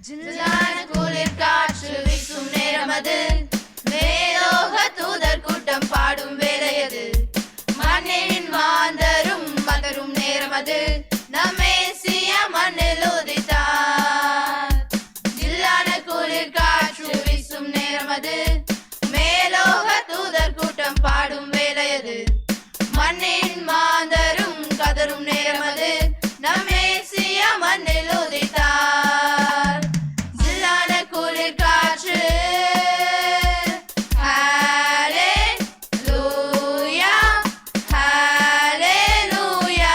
ஜில்லான குளிர் காற்று வீசும் நேரமது, மேலோக தூதர் கூட்டம் பாடும் வேலையது, மண்ணின் மாந்தரும் மதரும் நேரமது, நம் மேசியா மண்ணில் உதித்தார். ஜில்லான குளிர் காற்று வீசும் நேரமது, மேலோக தூதர் கூட்டம் பாடும் வேலையது, மண்ணின் மாந்தரும் கதரும் நேரமது, நம் மேசியா மண்ணில் உதித்தார். ஜில்லான குளிர் காற்று ஹல்லேலூயா, ஹல்லேலூயா,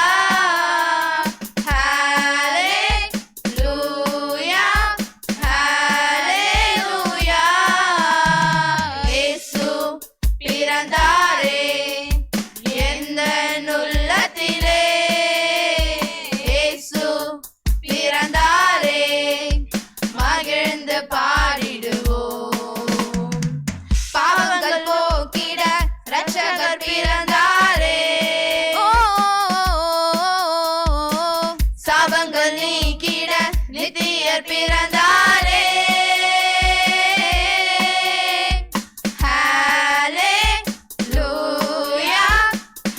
ஹல்லேலூயா, ஹல்லேலூயா. இயேசு பிறந்தாரே எந்தன் உள்ளத்திலே, இயேசு பிறந்தாரே மகிழ்ந்து பாடிடுவோம். பாவங்கள் போக்கிட இரட்சகர் பிறந்தாரே, சாபங்கள் நீக்கிட நித்தியர் பிறந்தாரே. ஹல்லேலூயா,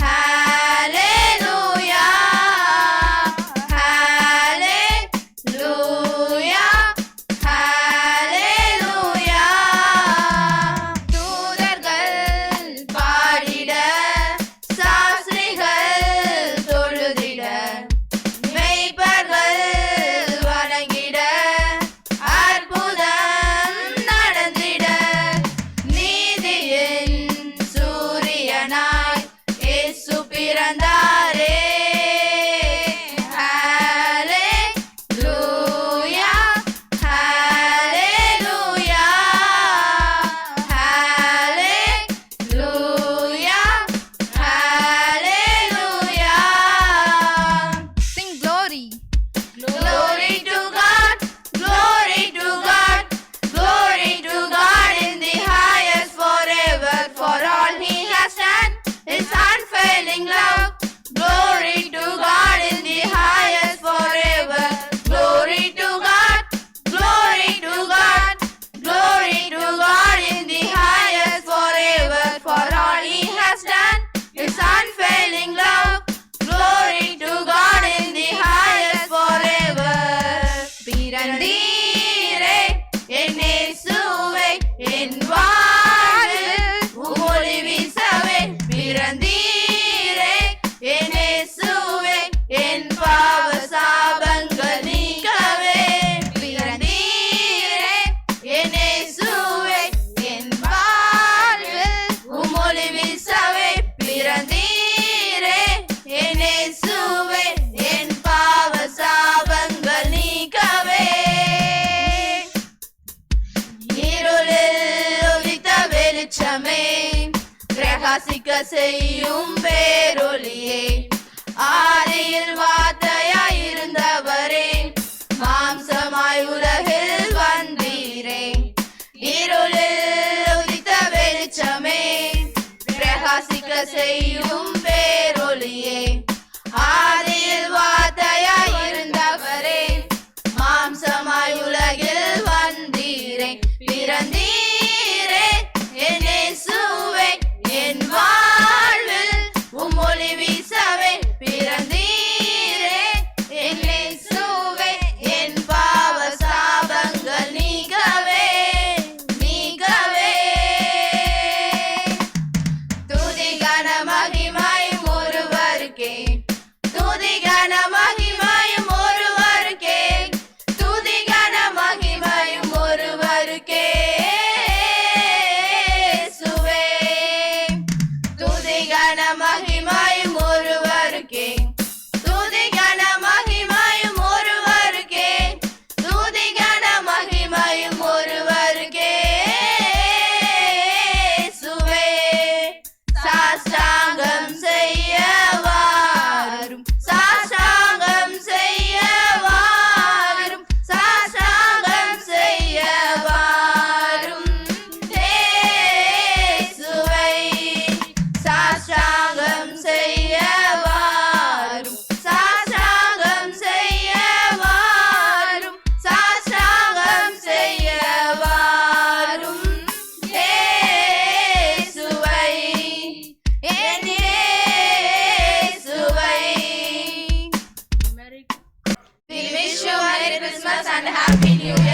ஹல்லேலூயா, ஹல்லேலூயா, ஹல்லேலூயா. தூதர்கள் பாடிட, சாஸ்திரிகள் தொழுதிட, மெய்ப்பர்கள் வணங்கிட, அற்புதம் நடந்திட, நீதியின் சூரியனாய் இயேசு பிறந்தாரே. ஹல்லேலூயா, ஹல்லேலூயா, ஹல்லேலூயா, ஹல்லேலூயா. Sing glory. Glory to God, glory to God, glory to God in the highest forever, for all He has done His unfailing love. Glory to God in the highest forever, glory to God, glory to God, glory to God in the highest forever, for all He has done His unfailing love. Glory to God in the highest forever. பிறந்தீரே என் இயேசுவே, என் வாழ்வில் ஒளி வீசவே. பிறந்தீரே என் இயேசுவே, என் பாவ சாபங்கள் நீக்கவே. பிறந்தீரே என் இயேசுவே, என் வாழ்வில் ஒளி வீசவே. பிறந்தீரே என் இயேசுவே, என் பாவ சாபங்கள் நீக்கவே. இருளில் உதித்த வெளிச்சமே, பிரகாசிக்க செய்யும் பேரொளியே, ஆதியில் வார்த்தையாயிருந்தவரே, மாம்சமாய் உலகில் வந்தீரே. இருளில் உதித்த வெளிச்சமே, பிரகாசிக்க செய்யும் பேரொளியே, ஆதியில் வார்த்தையாயிருந்தவரே, மாம்சமாய் உலகில் வந்தீரே. பிறந்தீரே என் இயேசுவே, என் வாழ்வில் ஒளி வீசவே. பிறந்தீரே Happy New Year.